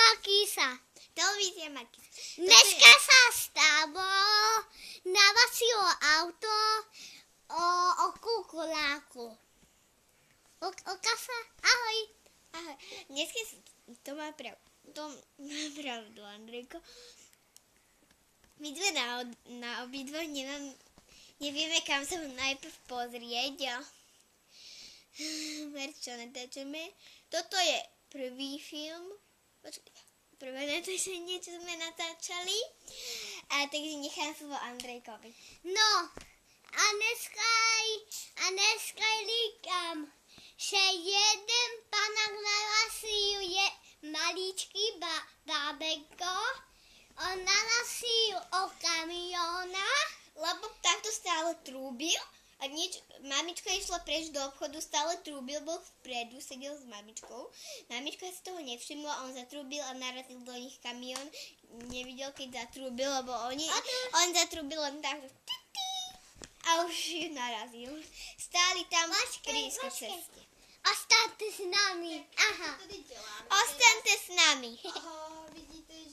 Markíza. Televízia Markíza. Dneska sa stalo, navazilo auto o kukuláku. Okasa, ahoj. Ahoj. Dneska to má pravdu, Andrejko. My sme na obidvoch nevieme, kam sa najprv pozrieť. Čo natáčame. Toto je prvý film. Prvé natáčanie, čo sme natáčali. Takže nechám slovo Andrejkovi. No, a dneska líkam, že jeden panák narazil je maličký bábeko. On narazil o kamiona. Lebo takto stále trúbil a mamička išla preč do obchodu, stále trúbil, bol vpredu, sedel s mamičkou. Mamička si toho nevšimla, on zatrúbil a narazil do nich kamión. Nevidel, keď zatrúbil, lebo on zatrúbil len tak, a už ju narazil. Stáli tam pri ceste. Ostaňte s nami. Aha. Ostaňte s nami. Aha, vidíte,